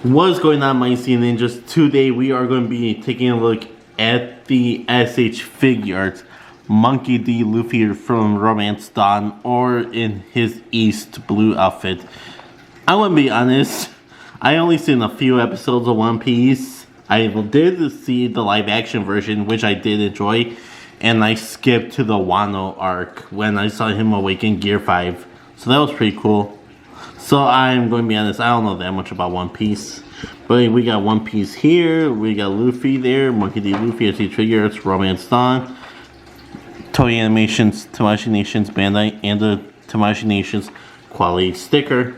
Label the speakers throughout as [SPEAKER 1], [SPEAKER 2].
[SPEAKER 1] What's going on, my sea ninjas? Today we are going to be taking a look at the SH Figuarts Monkey D. Luffy from Romance Dawn, or in his East Blue outfit. I want to be honest, I only seen a few episodes of One Piece. I did see the live action version, which I did enjoy, and I skipped to the Wano arc when I saw him awaken Gear 5. So that was pretty cool. So I'm going to be honest, I don't know that much about One Piece. But we got One Piece here, we got Luffy there, Monkey D. Luffy, SH Figuarts, Romance Dawn, Toei Animations, Tamashii Nations, Bandai, and the Tamashii Nations quality sticker.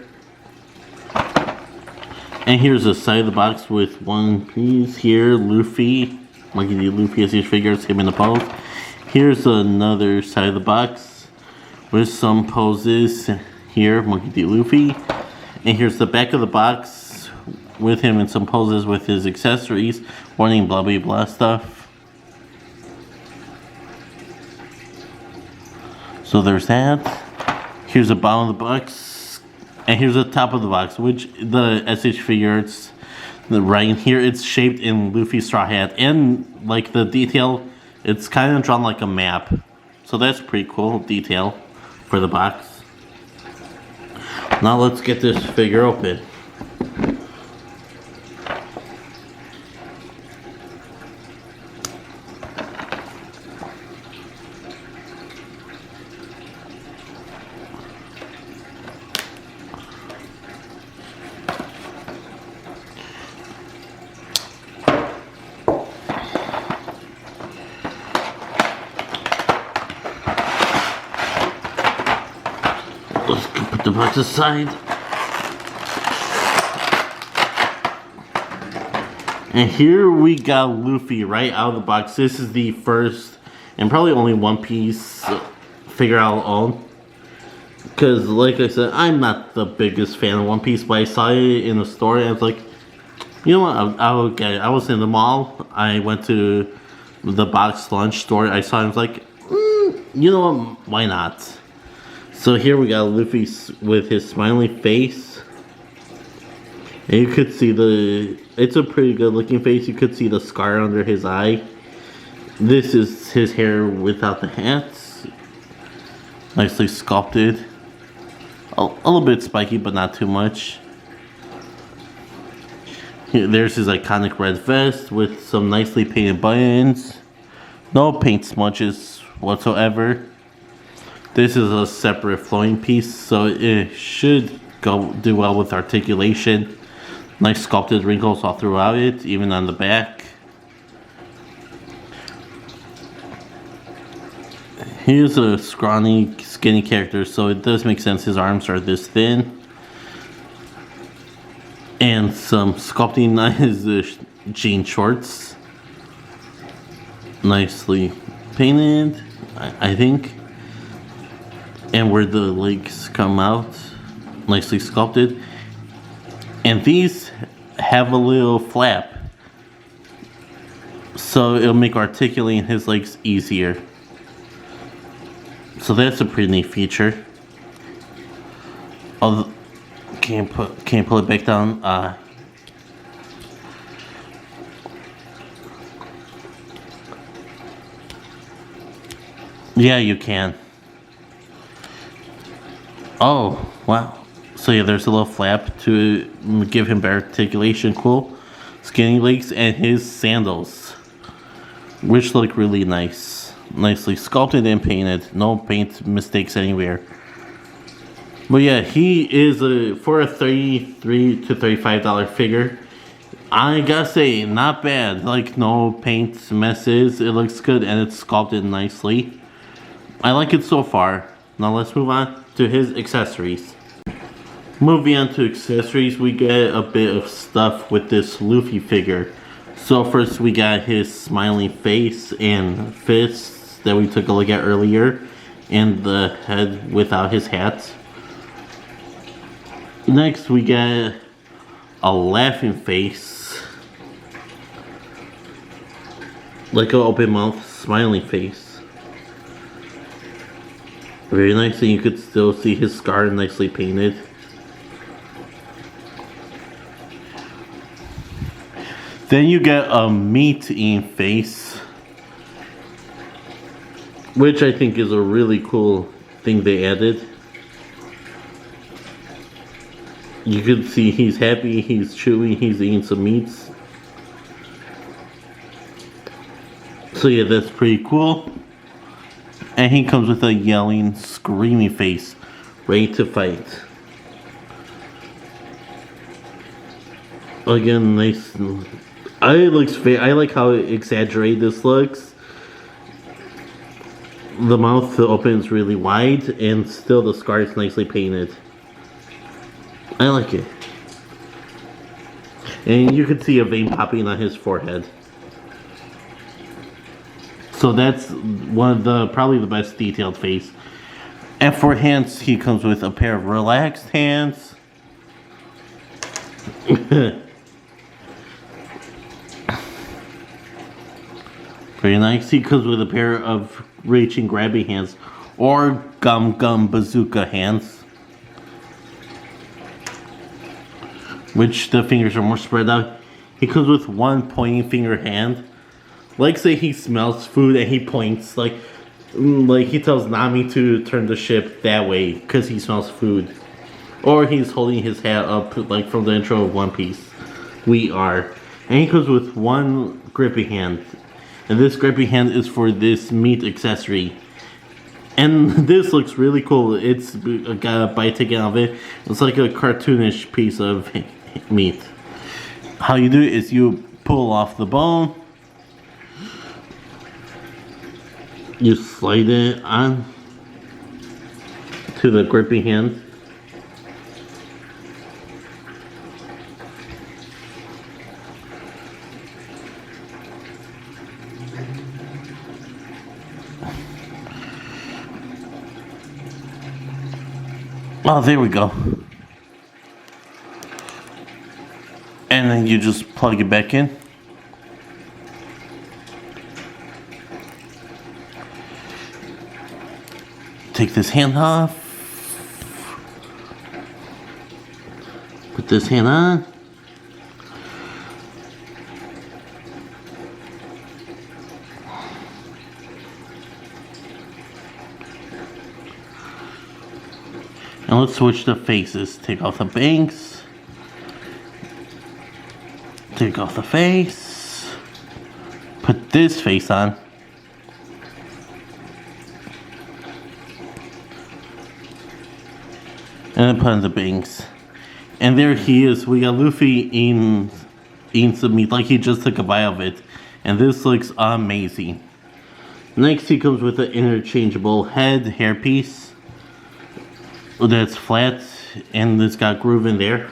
[SPEAKER 1] And here's the side of the box with One Piece here, Luffy, Monkey D. Luffy, SH Figuarts, him in the pose. Here's another side of the box with some poses. Here, Monkey D. Luffy. And here's the back of the box with him in some poses with his accessories, warning blah blah blah stuff. So there's that. Here's the bottom of the box. And here's the top of the box, which the SH Figuarts, right here, it's shaped in Luffy's straw hat. And like the detail, it's kind of drawn like a map. So that's pretty cool detail for the box. Now let's get this figure open. Let's put the box aside. And here we got Luffy right out of the box. This is the first and probably only One Piece figure I'll own. Because like I said, I'm not the biggest fan of One Piece, but I saw it in the store and I was like, you know what, I'll get it. I was in the mall. I went to the box lunch store. I saw it and I was like, you know what, why not? So here we got Luffy with his smiling face. And you could see it's a pretty good looking face. You could see the scar under his eye. This is his hair without the hats. Nicely sculpted. A little bit spiky, but not too much. There's his iconic red vest with some nicely painted buttons. No paint smudges whatsoever. This is a separate flowing piece, so it should do well with articulation. Nice sculpted wrinkles all throughout it, even on the back. Here's a scrawny, skinny character, so it does make sense his arms are this thin. And some sculpting on his jean shorts. Nicely painted, I think. And where the legs come out, nicely sculpted. And these have a little flap, so it'll make articulating his legs easier. So that's a pretty neat feature. Oh, can't pull it back down. Yeah, you can. Oh, wow. So yeah, there's a little flap to give him better articulation. Cool. Skinny legs and his sandals, which look really nice. Nicely sculpted and painted. No paint mistakes anywhere. But yeah, he is for a $33 to $35 figure. I gotta say, not bad. Like, no paint messes. It looks good and it's sculpted nicely. I like it so far. Now let's move on to his accessories. Moving on to accessories, we get a bit of stuff with this Luffy figure. So first we got his smiling face and fists that we took a look at earlier, and the head without his hat. Next we got a laughing face, like an open mouth smiling face. Very nice, and you could still see his scar nicely painted. Then you get a meat-eating face, which I think is a really cool thing they added. You can see he's happy, he's chewing, he's eating some meats. So yeah, that's pretty cool. And he comes with a yelling, screaming face, ready to fight. Again, nice. I like how exaggerated this looks. The mouth opens really wide, and still the scar is nicely painted. I like it. And you can see a vein popping on his forehead. So that's one of the probably the best detailed face. And for hands, he comes with a pair of relaxed hands. Very nice. He comes with a pair of reaching, grabbing hands, or gum gum bazooka hands, which the fingers are more spread out. He comes with one pointing finger hand. Like say he smells food and he points like he tells Nami to turn the ship that way because he smells food. Or he's holding his hat up like from the intro of One Piece. We are. And he comes with one gripping hand. And this gripping hand is for this meat accessory. And this looks really cool. It's got a bite taken out of it. It's like a cartoonish piece of meat. How you do it is you pull off the bone. You slide it on to the gripping hand. Oh, there we go. And then you just plug it back in. Take this hand off. Put this hand on. And let's switch the faces. Take off the bangs. Take off the face. Put this face on. And then put on the bangs. And there he is. We got Luffy eating some meat like he just took a bite of it. And this looks amazing. Next he comes with an interchangeable head hairpiece. That's flat and it's got groove in there.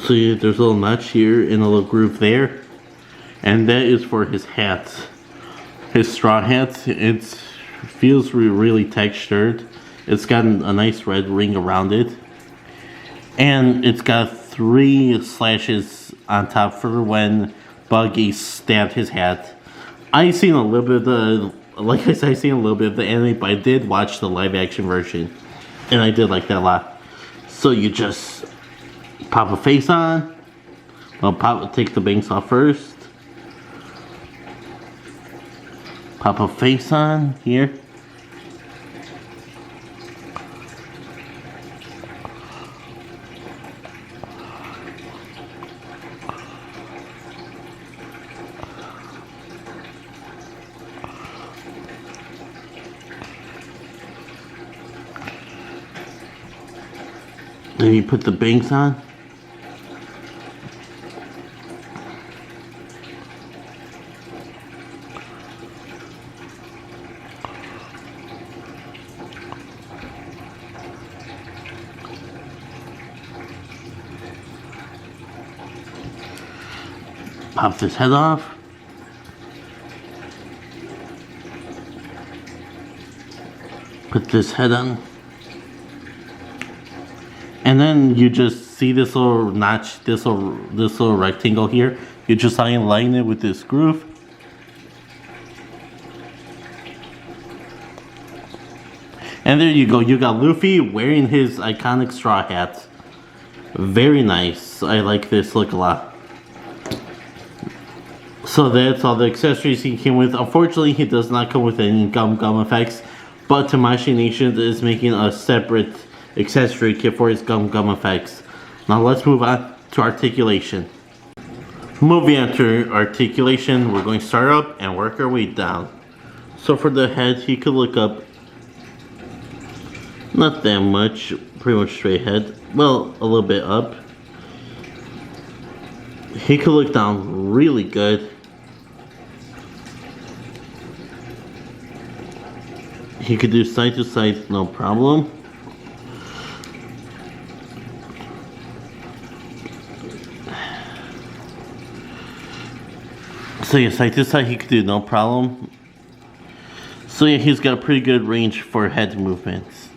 [SPEAKER 1] So yeah, there's a little notch here and a little groove there. And that is for his hat. His straw hat. It feels really textured. It's got a nice red ring around it. And it's got 3 slashes on top for when Buggy stabbed his hat. I seen a little bit of the, like I said, I seen a little bit of the anime, but I did watch the live action version. And I did like that a lot. So you just pop a face on. Well, take the bangs off first. Pop a face on here. Then you put the bangs on. Pop this head off. Put this head on. And then you just see this little notch, this little rectangle here. You just line it with this groove. And there you go. You got Luffy wearing his iconic straw hat. Very nice. I like this look a lot. So that's all the accessories he came with. Unfortunately, he does not come with any gum effects. But Tamashii Nation is making a separate accessory kit for his gum effects. Now let's move on to articulation. Moving on to articulation, we're going to start up and work our way down. So for the head, he could look up. Not that much, pretty much straight head. Well, a little bit up. He could look down really good. He could do side to side, no problem. So yeah, side to side he could do no problem. So yeah, he's got a pretty good range for head movements.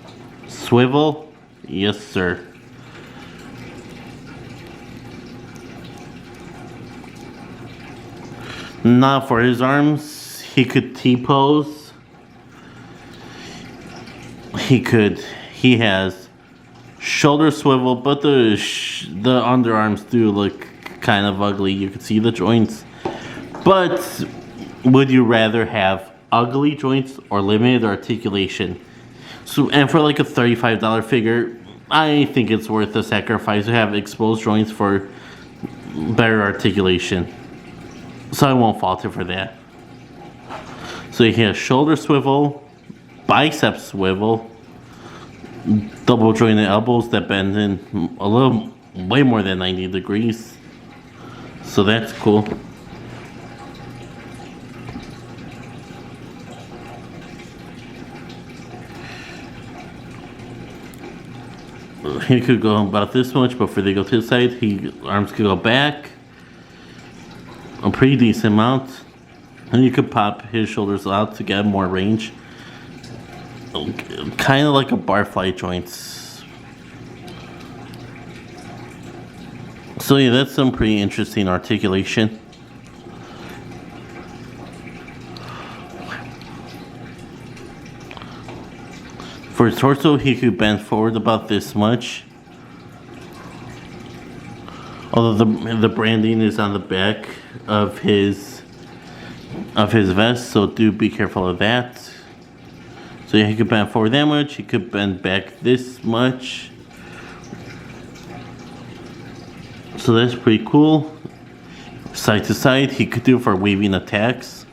[SPEAKER 1] Swivel, yes sir. Now for his arms, he could T-pose. He has shoulder swivel, but the underarms do look kind of ugly. You can see the joints. But would you rather have ugly joints or limited articulation? So, and for like a $35 figure, I think it's worth the sacrifice to have exposed joints for better articulation. So I won't fault it for that. So he has shoulder swivel, bicep swivel, double jointed elbows that bend in a little, way more than 90 degrees. So that's cool. He could go about this much before they go to the side. Arms could go back a pretty decent amount, and you could pop his shoulders out to get more range, kind of like a barfly joints. So yeah, that's some pretty interesting articulation. For his torso, he could bend forward about this much. Although the branding is on the back of his vest, so do be careful of that. So yeah, he could bend forward that much. He could bend back this much. So that's pretty cool. Side to side, he could do for weaving attacks.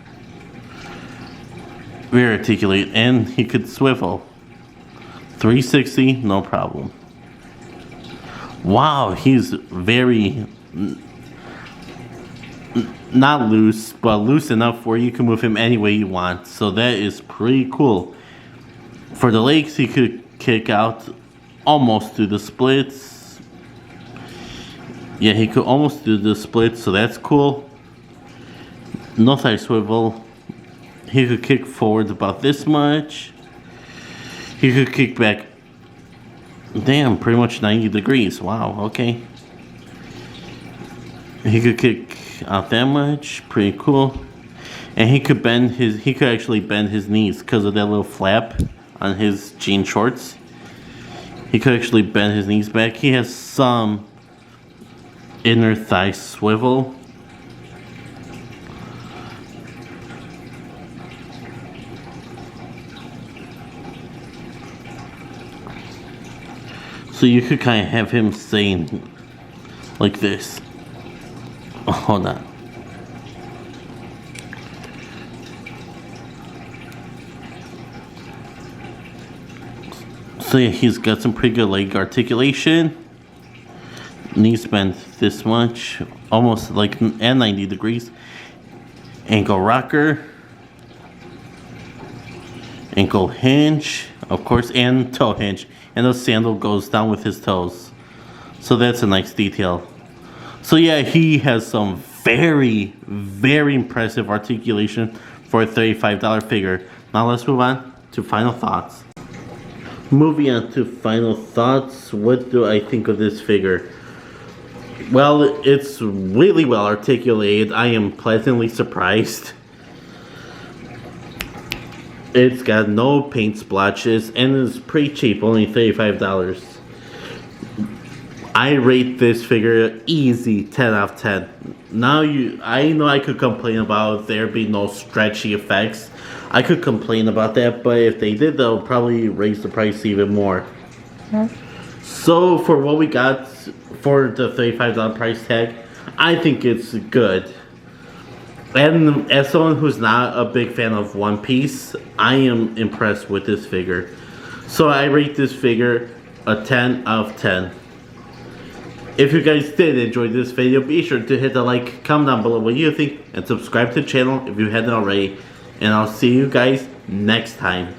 [SPEAKER 1] Rear articulate, and he could swivel. 360, no problem. Wow, he's very not loose, but loose enough where you can move him any way you want. So that is pretty cool. For the legs, he could kick out almost to the splits. Yeah, he could almost do the splits, so that's cool. No thigh swivel. He could kick forward about this much. He could kick back, damn, pretty much 90 degrees. Wow, okay. He could kick out that much, pretty cool. And he could actually bend his knees because of that little flap on his jean shorts. He could actually bend his knees back. He has some inner thigh swivel. So you could kind of have him saying like this. Oh, hold on. So yeah, he's got some pretty good leg articulation. Knees bend this much, almost like at 90 degrees. Ankle rocker. Ankle hinge, of course, and toe hinge. And the sandal goes down with his toes. So that's a nice detail. So yeah, he has some very, very impressive articulation for a $35 figure. Now let's move on to final thoughts. Moving on to final thoughts, what do I think of this figure? Well, it's really well articulated. I am pleasantly surprised. It's got no paint splotches and it's pretty cheap, only $35. I rate this figure easy 10 out of 10. Now I know I could complain about there being no stretchy effects. I could complain about that, but if they did, they'll probably raise the price even more. So for what we got for the $35 price tag, I think it's good. And as someone who's not a big fan of One Piece, I am impressed with this figure. So I rate this figure a 10 out of 10. If you guys did enjoy this video, be sure to hit the like, comment down below what you think, and subscribe to the channel if you hadn't already. And I'll see you guys next time.